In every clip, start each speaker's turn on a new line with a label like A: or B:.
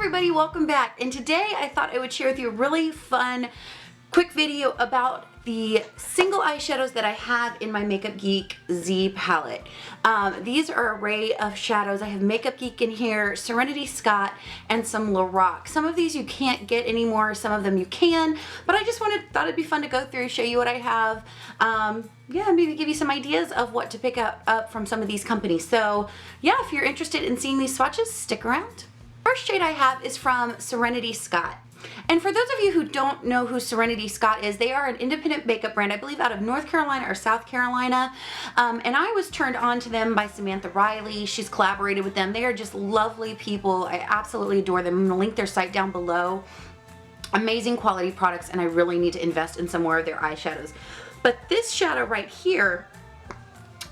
A: everybody, welcome back. And today I thought I would share with you a really fun quick video about the single eyeshadows that I have in my Makeup Geek Z palette. These are an array of shadows. I have Makeup Geek in here, Serenity Scott, and some Lorac. Some of these you can't get anymore, some of them you can, but I just thought it'd be fun to go through, show you what I have. Yeah, maybe give you some ideas of what to pick up from some of these companies. So yeah, if you're interested in seeing these swatches, stick around. First shade I have is from Serenity Scott. And for those of you who don't know who Serenity Scott is, they are an independent makeup brand, I believe out of North Carolina or South Carolina. And I was turned on to them by Samantha Riley. She's collaborated with them. They are just lovely people. I absolutely adore them. I'm going to link their site down below. Amazing quality products, and I really need to invest in some more of their eyeshadows. But this shadow right here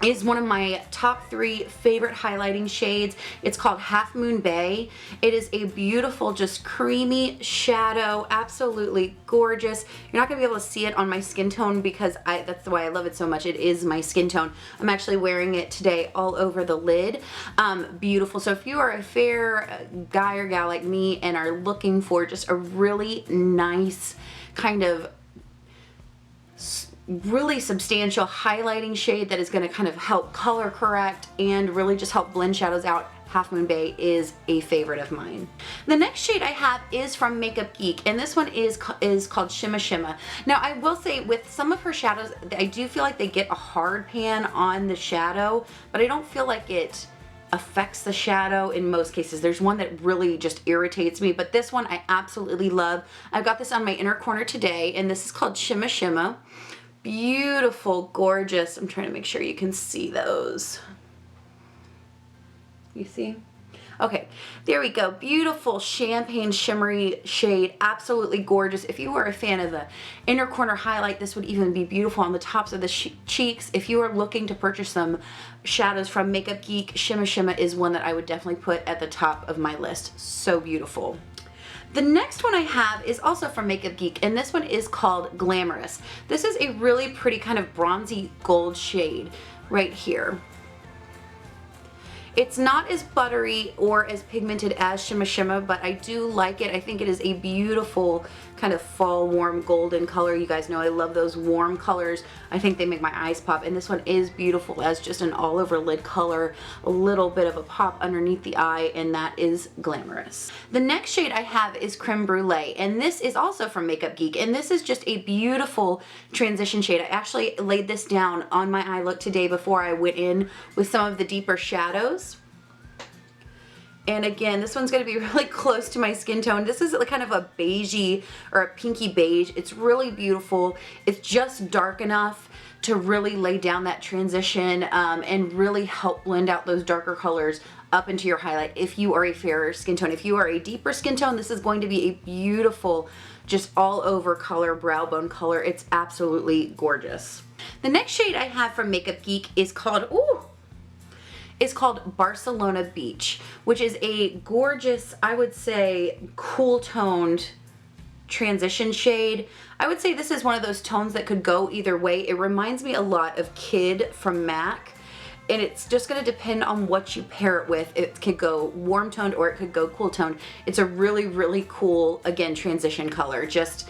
A: is one of my top 3 favorite highlighting shades. It's called Half Moon Bay. It is a beautiful, just creamy shadow, absolutely gorgeous. You're not gonna be able to see it on my skin tone because that's why I love it so much. It is my skin tone. I'm actually wearing it today all over the lid. Beautiful. So if you are a fair guy or gal like me and are looking for just a really nice kind of really substantial highlighting shade that is going to kind of help color correct and really just help blend shadows out, Half Moon Bay is a favorite of mine. The next shade I have is from Makeup Geek, and this one is called Shimma Shimma. Now I will say with some of her shadows, I do feel like they get a hard pan on the shadow, but I don't feel like it affects the shadow in most cases. There's one that really just irritates me, but this one I absolutely love. I've got this on my inner corner today, and this is called Shimma Shimma. Beautiful, gorgeous. I'm trying to make sure you can see those. You see? Okay, there we go. Beautiful champagne shimmery shade, absolutely gorgeous. If you are a fan of the inner corner highlight, this would even be beautiful on the tops of the cheeks. If you are looking to purchase some shadows from Makeup Geek, Shimma Shimma is one that I would definitely put at the top of my list. So beautiful. The next one I have is also from Makeup Geek, and this one is called Glamorous. This is a really pretty kind of bronzy gold shade right here. It's not as buttery or as pigmented as Shimma Shimma, but I do like it. I think it is a beautiful kind of fall warm golden color. You guys know I love those warm colors. I think they make my eyes pop, and this one is beautiful as just an all over lid color, a little bit of a pop underneath the eye, and that is Glamorous. The next shade I have is Creme Brulee, and this is also from Makeup Geek, and this is just a beautiful transition shade. I actually laid this down on my eye look today before I went in with some of the deeper shadows. And again, this one's going to be really close to my skin tone. This is like kind of a beigey or a pinky beige. It's really beautiful. It's just dark enough to really lay down that transition and really help blend out those darker colors up into your highlight if you are a fairer skin tone. If you are a deeper skin tone, this is going to be a beautiful, just all over color, brow bone color. It's absolutely gorgeous. The next shade I have from Makeup Geek is called, it's called Barcelona Beach, which is a gorgeous, I would say, cool toned transition shade. I would say this is one of those tones that could go either way. It reminds me a lot of Kid from MAC, and it's just going to depend on what you pair it with. It could go warm toned or it could go cool toned. It's a really, really cool, again, transition color, just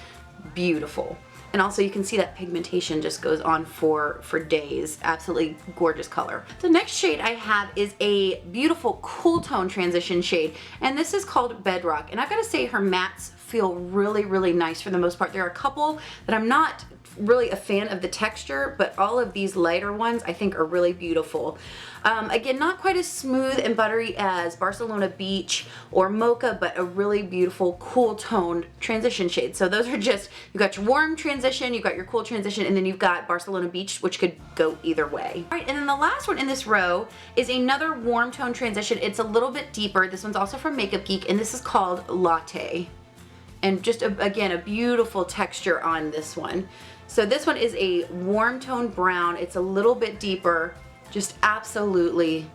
A: beautiful. And also you can see that pigmentation just goes on for days. Absolutely gorgeous color. The next shade I have is a beautiful cool tone transition shade, and this is called Bedrock. And I've got to say her mattes feel really, really nice for the most part. There are a couple that I'm not really a fan of the texture, but all of these lighter ones I think are really beautiful. Again, not quite as smooth and buttery as Barcelona Beach or Mocha, but a really beautiful cool toned transition shade. So those are just, you've got your warm transition, you've got your cool transition, and then you've got Barcelona Beach, which could go either way. All right, and then the last one in this row is another warm tone transition. It's a little bit deeper. This one's also from Makeup Geek, and this is called Latte. And just, again, a beautiful texture on this one. So this one is a warm tone brown. It's a little bit deeper, just absolutely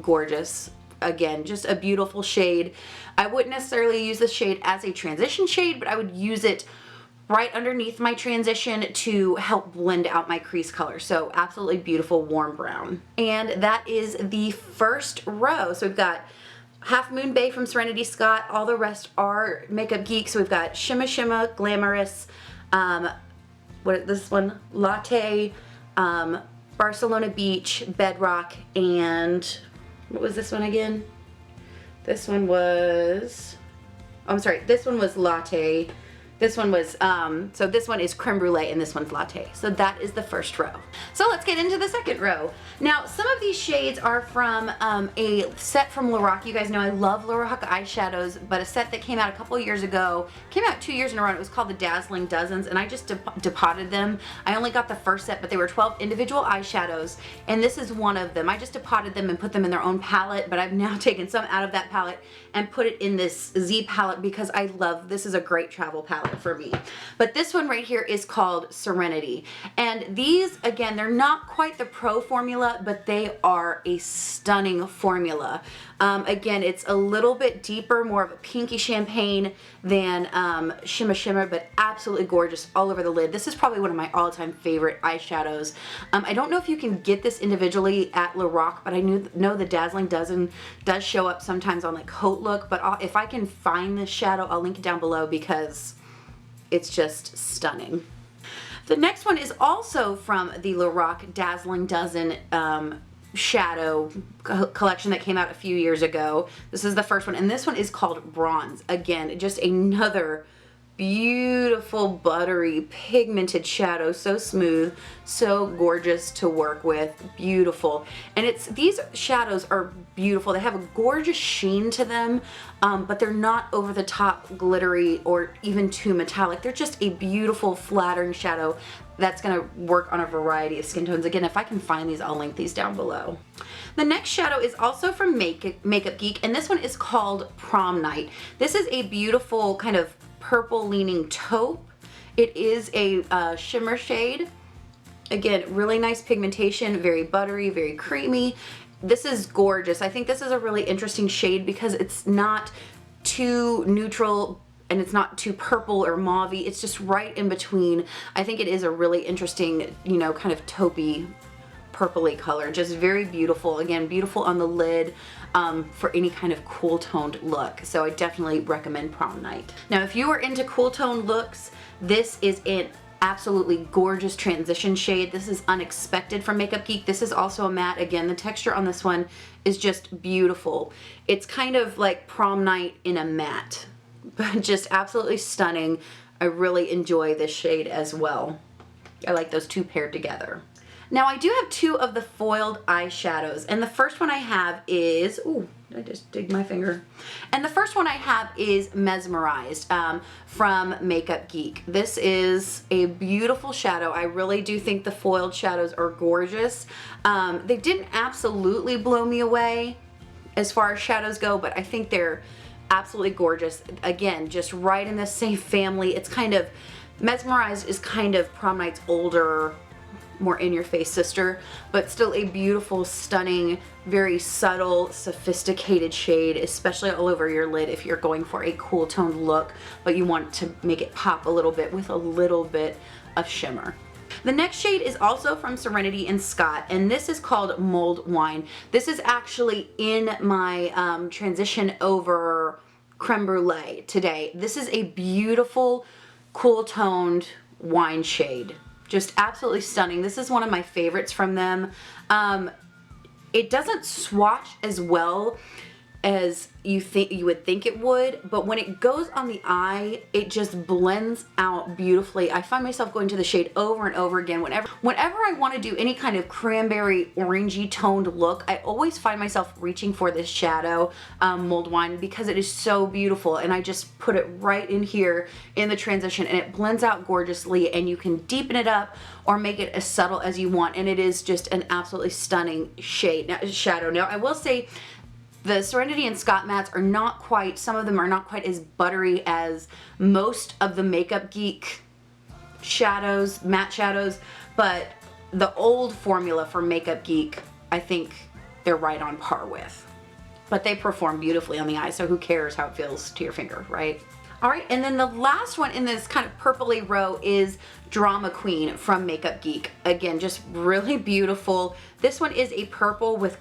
A: gorgeous. Again, just a beautiful shade. I wouldn't necessarily use this shade as a transition shade, but I would use it right underneath my transition to help blend out my crease color. So absolutely beautiful warm brown. And that is the first row. So we've got Half Moon Bay from Serenity Scott. All the rest are Makeup Geek. So we've got Shimma Shimma, Glamorous, this one, Latte, Barcelona Beach, Bedrock, and what was this one again? This one was, oh, I'm sorry, this one was Latte. This one was, so this one is Creme Brulee and this one's Latte. So that is the first row. So let's get into the second row. Now, some of these shades are from a set from Lorac. You guys know I love Lorac eyeshadows, but a set that came out a couple years ago, came out 2 years in a row, and it was called the Dazzling Dozens, and I just depotted them. I only got the first set, but they were 12 individual eyeshadows, and this is one of them. I just depotted them and put them in their own palette, but I've now taken some out of that palette and put it in this Z palette because I love, this is a great travel palette for me. But this one right here is called Serenity. And these, again, they're not quite the Pro formula, but they are a stunning formula. Again, it's a little bit deeper, more of a pinky champagne than Shimma Shimma, but absolutely gorgeous all over the lid. This is probably one of my all-time favorite eyeshadows. I don't know if you can get this individually at Lorac, but I know the Dazzling Dozen does show up sometimes on like Haute Look, but if I can find this shadow, I'll link it down below because it's just stunning. The next one is also from the Lorac Dazzling Dozen shadow collection that came out a few years ago. This is the first one, and this one is called Bronze. Again, just another beautiful, buttery, pigmented shadow. So smooth, so gorgeous to work with, beautiful. And these shadows are beautiful. They have a gorgeous sheen to them, but they're not over the top glittery or even too metallic. They're just a beautiful, flattering shadow that's gonna work on a variety of skin tones. Again, if I can find these, I'll link these down below. The next shadow is also from Makeup Geek, and this one is called Prom Night. This is a beautiful kind of purple leaning taupe. It is a shimmer shade. Again, really nice pigmentation, very buttery, very creamy. This is gorgeous. I think this is a really interesting shade because it's not too neutral and it's not too purple or mauve-y. It's just right in between. I think it is a really interesting, you know, kind of taupey, purpley color. Just very beautiful. Again, beautiful on the lid for any kind of cool toned look. So I definitely recommend Prom Night. Now, if you are into cool toned looks, this is an absolutely gorgeous transition shade. This is Unexpected from Makeup Geek. This is also a matte. Again, the texture on this one is just beautiful. It's kind of like Prom Night in a matte, but just absolutely stunning. I really enjoy this shade as well. I like those two paired together. Now, I do have two of the foiled eyeshadows, and the first one I have is, ooh, I just digged my finger. And the first one I have is Mesmerized from Makeup Geek. This is a beautiful shadow. I really do think the foiled shadows are gorgeous. They didn't absolutely blow me away as far as shadows go, but I think they're absolutely gorgeous. Again, just right in the same family. It's kind of, Mesmerized is kind of Prom Night's older, more in-your-face sister, but still a beautiful, stunning, very subtle, sophisticated shade, especially all over your lid if you're going for a cool toned look, but you want to make it pop a little bit with a little bit of shimmer. The next shade is also from Serenity and Scott, and this is called Mulled Wine. This is actually in my transition over Creme Brulee today. This is a beautiful, cool toned wine shade. Just absolutely stunning. This is one of my favorites from them. It doesn't swatch as well as you would think it would, but when it goes on the eye, it just blends out beautifully. I find myself going to the shade over and over again. Whenever I want to do any kind of cranberry orangey toned look, I always find myself reaching for this shadow, Mulled Wine, because it is so beautiful, and I just put it right in here in the transition, and it blends out gorgeously, and you can deepen it up or make it as subtle as you want, and it is just an absolutely stunning shadow. Now, I will say, the Serenity and Scott mattes are not quite, some of them are not quite as buttery as most of the Makeup Geek shadows, matte shadows, but the old formula for Makeup Geek, I think they're right on par with. But they perform beautifully on the eye, so who cares how it feels to your finger, right? All right, and then the last one in this kind of purpley row is Drama Queen from Makeup Geek. Again, just really beautiful. This one is a purple with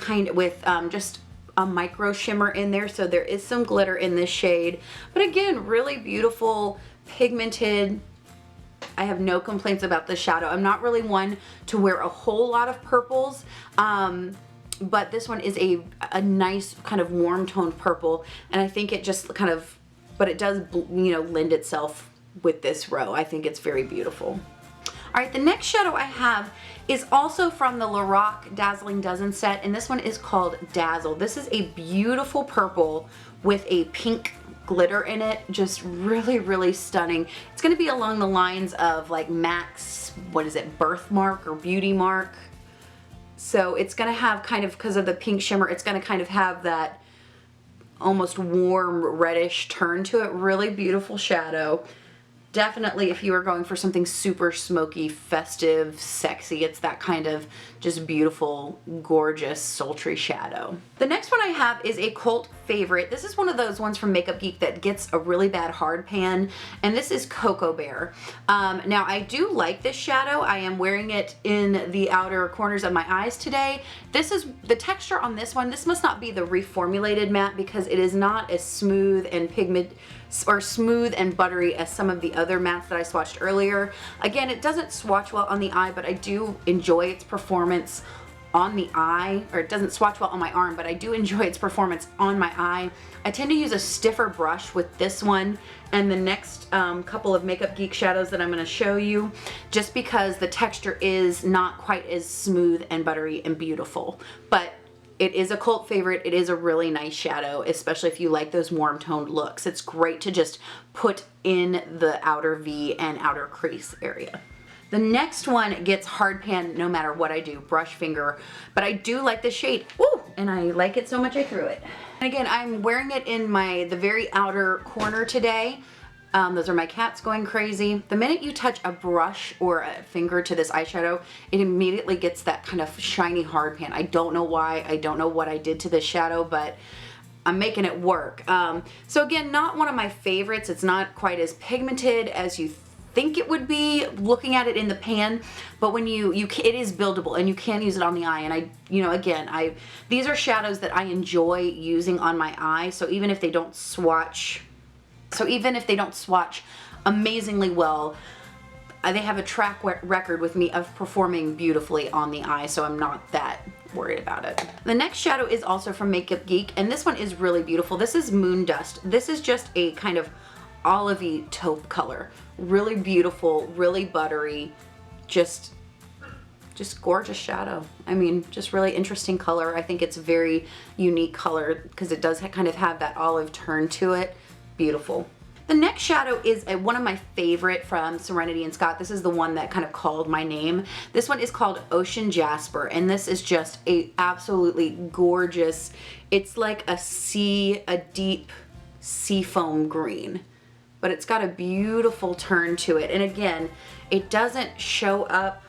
A: just a micro shimmer in there, so there is some glitter in this shade. But again, really beautiful, pigmented. I have no complaints about this shadow. I'm not really one to wear a whole lot of purples, but this one is a nice kind of warm toned purple, and I think it just kind of, but it does, you know, lend itself with this row. I think it's very beautiful. All right, the next shadow I have is also from the Lorac Dazzling Dozen set, and this one is called Dazzle. This is a beautiful purple with a pink glitter in it. Just really, really stunning. It's gonna be along the lines of like MAC's, what is it, Birthmark or Beauty Mark. So it's gonna have kind of, because of the pink shimmer, it's gonna kind of have that almost warm reddish turn to it. Really beautiful shadow. Definitely if you are going for something super smoky, festive, sexy, it's that kind of just beautiful, gorgeous, sultry shadow. The next one I have is a cult favorite. This is one of those ones from Makeup Geek that gets a really bad hard pan, and this is Cocoa Bear. Now I do like this shadow. I am wearing it in the outer corners of my eyes today. This is the texture on this one. This must not be the reformulated matte because it is not as smooth and smooth and buttery as some of the other mattes that I swatched earlier. Again, it doesn't swatch well on the eye, but I do enjoy its performance on the eye, or it doesn't swatch well on my arm, but I do enjoy its performance on my eye. I tend to use a stiffer brush with this one and the next couple of Makeup Geek shadows that I'm going to show you, just because the texture is not quite as smooth and buttery and beautiful. But it is a cult favorite. It is a really nice shadow, especially if you like those warm toned looks. It's great to just put in the outer V and outer crease area. The next one gets hard pan no matter what I do, brush finger, but I do like the shade. Ooh, and I like it so much I threw it. And again, I'm wearing it in the very outer corner today. Those are my cats going crazy. The minute you touch a brush or a finger to this eyeshadow, it immediately gets that kind of shiny hard pan. I don't know why. I don't know what I did to this shadow, but I'm making it work. So again, not one of my favorites. It's not quite as pigmented as you think it would be looking at it in the pan, but when it is buildable and you can use it on the eye. And these are shadows that I enjoy using on my eye. So even if they don't swatch amazingly well, they have a track record with me of performing beautifully on the eye, so I'm not that worried about it. The next shadow is also from Makeup Geek, and this one is really beautiful. This is Moon Dust. This is just a kind of olivey taupe color. Really beautiful, really buttery, just gorgeous shadow. I mean, just really interesting color. I think it's a very unique color because it does kind of have that olive turn to it. Beautiful. The next shadow is one of my favorite from Serenity and Scott. This is the one that kind of called my name. This one is called Ocean Jasper, and this is just a absolutely gorgeous, it's like a deep seafoam green, but it's got a beautiful turn to it. And again, it doesn't show up.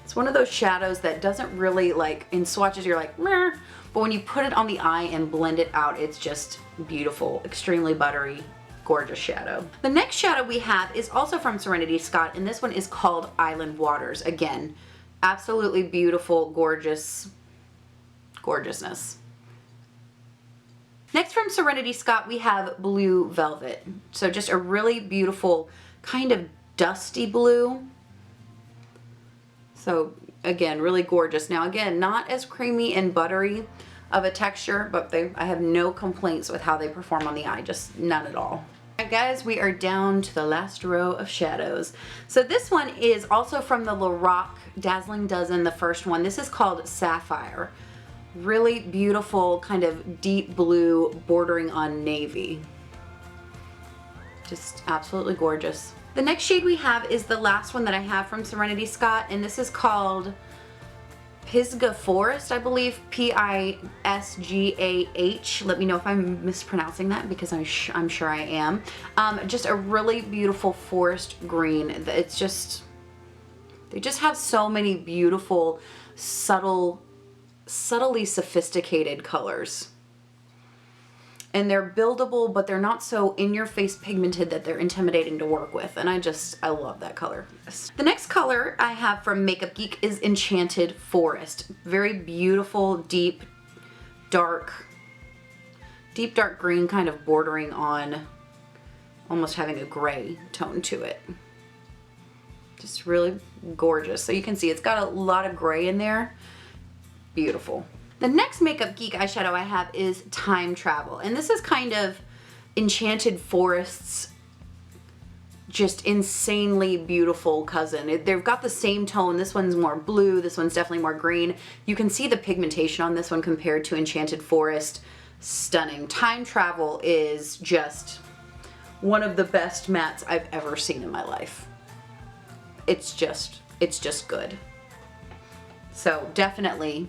A: It's one of those shadows that doesn't really, like in swatches you're like, meh, but when you put it on the eye and blend it out, it's just beautiful, extremely buttery, gorgeous shadow. The next shadow we have is also from Serenity Scott, and this one is called Island Waters. Again, absolutely beautiful, gorgeousness. Next from Serenity Scott, we have Blue Velvet. So just a really beautiful kind of dusty blue. So again, really gorgeous. Now again, not as creamy and buttery of a texture, but I have no complaints with how they perform on the eye, just none at all. Alright guys, we are down to the last row of shadows. So this one is also from the Lorac Dazzling Dozen, the first one. This is called Sapphire. Really beautiful, kind of deep blue bordering on navy. Just absolutely gorgeous. The next shade we have is the last one that I have from Serenity Scott, and this is called Pisgah Forest, I believe, Pisgah. Let me know if I'm mispronouncing that because I'm sure I am. Just a really beautiful forest green. It's just, they just have so many beautiful, subtly sophisticated colors. And they're buildable, but they're not so in-your-face pigmented that they're intimidating to work with. And I love that color. The next color I have from Makeup Geek is Enchanted Forest. Very beautiful, deep dark, deep dark green, kind of bordering on almost having a gray tone to it. Just really gorgeous. So you can see it's got a lot of gray in there. Beautiful. The next Makeup Geek eyeshadow I have is Time Travel. And this is kind of Enchanted Forest's just insanely beautiful cousin. They've got the same tone. This one's more blue. This one's definitely more green. You can see the pigmentation on this one compared to Enchanted Forest. Stunning. Time Travel is just one of the best mattes I've ever seen in my life. It's just good. So definitely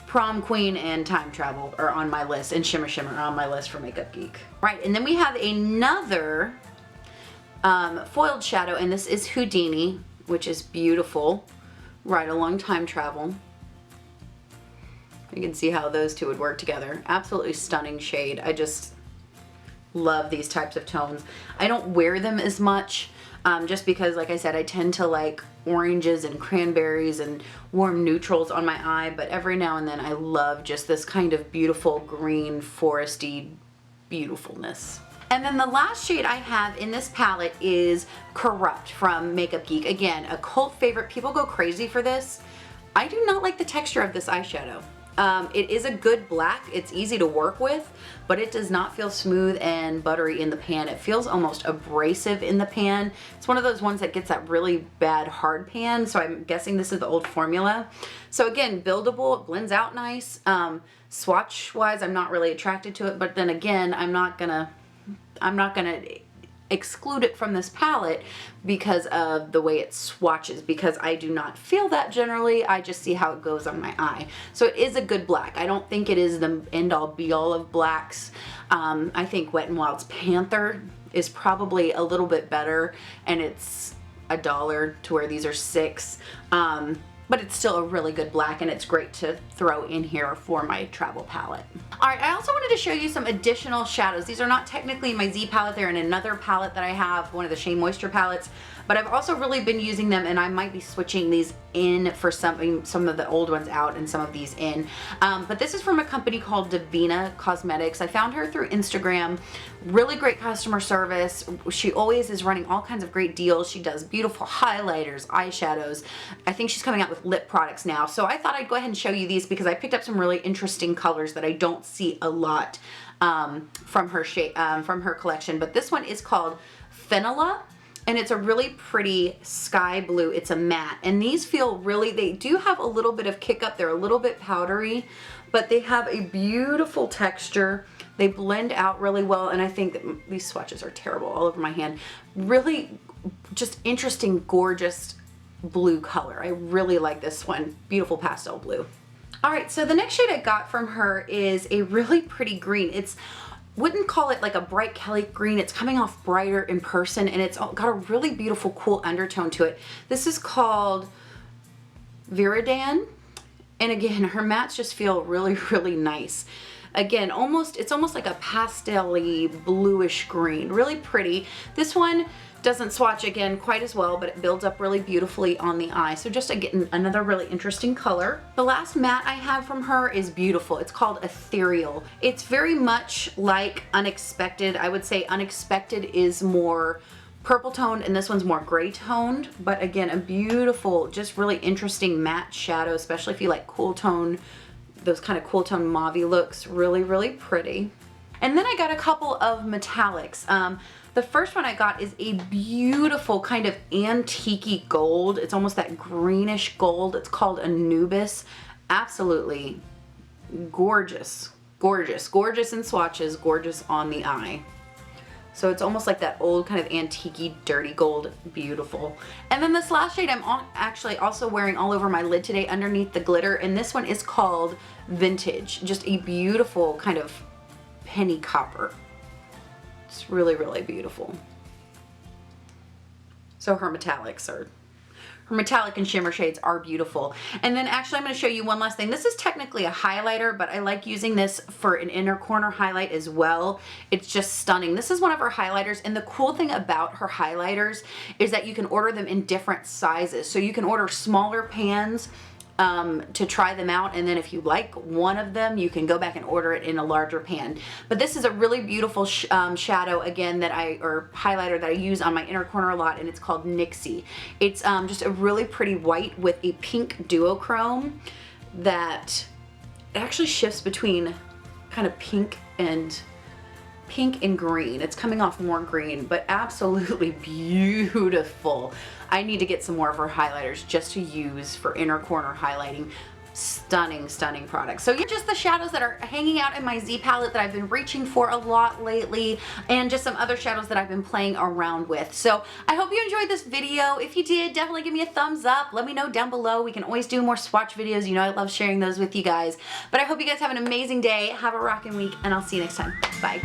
A: Prom Queen and Time Travel are on my list, and Shimmer Shimmer are on my list for Makeup Geek. Right, and then we have another foiled shadow, and this is Houdini, which is beautiful, right along Time Travel. You can see how those two would work together. Absolutely stunning shade. I just love these types of tones. I don't wear them as much, just because, like I said, I tend to like oranges and cranberries and warm neutrals on my eye, but every now and then I love just this kind of beautiful green foresty beautifulness. And then the last shade I have in this palette is Corrupt from Makeup Geek. Again, a cult favorite. People go crazy for this. I do not like the texture of this eyeshadow. It is a good black. It's easy to work with, but it does not feel smooth and buttery in the pan. It feels almost abrasive in the pan. It's one of those ones that gets that really bad hard pan, so I'm guessing this is the old formula. So again, buildable, it blends out nice. Swatch wise, I'm not really attracted to it, but then again, I'm not gonna exclude it from this palette because of the way it swatches, because I do not feel that generally. I just see how it goes on my eye. So it is a good black. I don't think it is the end all be all of blacks. I think Wet n Wild's Panther is probably a little bit better, and it's $1 to where these are $6. But it's still a really good black, and it's great to throw in here for my travel palette. All right, I also wanted to show you some additional shadows. These are not technically my Z palette. They're in another palette that I have, one of the Shea Moisture palettes, but I've also really been using them, and I might be switching these in for some of the old ones out and some of these in. But this is from a company called Devinah Cosmetics. I found her through Instagram. Really great customer service. She always is running all kinds of great deals. She does beautiful highlighters, eyeshadows. I think she's coming out with lip products now. So I thought I'd go ahead and show you these because I picked up some really interesting colors that I don't see a lot from her collection. But this one is called Fenella, and it's a really pretty sky blue. It's a matte, and these feel really, they do have a little bit of kick up. They're a little bit powdery, but they have a beautiful texture. They blend out really well, and I think that these swatches are terrible all over my hand. Really just interesting, gorgeous blue color. I really like this one. Beautiful pastel blue. All right, so the next shade I got from her is a really pretty green. It's, wouldn't call it like a bright Kelly green. It's coming off brighter in person, and it's got a really beautiful, cool undertone to it. This is called Viridan, and again, her mattes just feel really, really nice. Again, it's almost like a pastel-y bluish green. Really pretty. This one doesn't swatch, again, quite as well, but it builds up really beautifully on the eye. So just again, another really interesting color. The last matte I have from her is beautiful. It's called Ethereal. It's very much like Unexpected. I would say Unexpected is more purple toned and this one's more gray toned, but again, a beautiful, just really interesting matte shadow, especially if you like cool tone, those kind of cool tone mauve-y looks. Really, really pretty. And then I got a couple of metallics. The first one I got is a beautiful kind of antique-y gold. It's almost that greenish gold. It's called Anubis. Absolutely gorgeous. Gorgeous. Gorgeous in swatches, gorgeous on the eye. So it's almost like that old kind of antique-y dirty gold. Beautiful. And then this last shade I'm actually also wearing all over my lid today underneath the glitter, and this one is called Vintage. Just a beautiful kind of penny copper. It's really, really beautiful. So her metallic and shimmer shades are beautiful. And then actually I'm going to show you one last thing. This is technically a highlighter, but I like using this for an inner corner highlight as well. It's just stunning. This is one of her highlighters, and the cool thing about her highlighters is that you can order them in different sizes. So you can order smaller pans to try them out, and then if you like one of them, you can go back and order it in a larger pan. But this is a really beautiful shadow, again, that or highlighter that I use on my inner corner a lot, and it's called Nixie. It's just a really pretty white with a pink duochrome that it actually shifts between kind of pink and green. It's coming off more green, but absolutely beautiful. I need to get some more of her highlighters just to use for inner corner highlighting. Stunning, stunning products. So yeah, just the shadows that are hanging out in my Z palette that I've been reaching for a lot lately, and just some other shadows that I've been playing around with. So I hope you enjoyed this video. If you did, definitely give me a thumbs up. Let me know down below. We can always do more swatch videos. You know I love sharing those with you guys. But I hope you guys have an amazing day. Have a rockin' week, and I'll see you next time. Bye.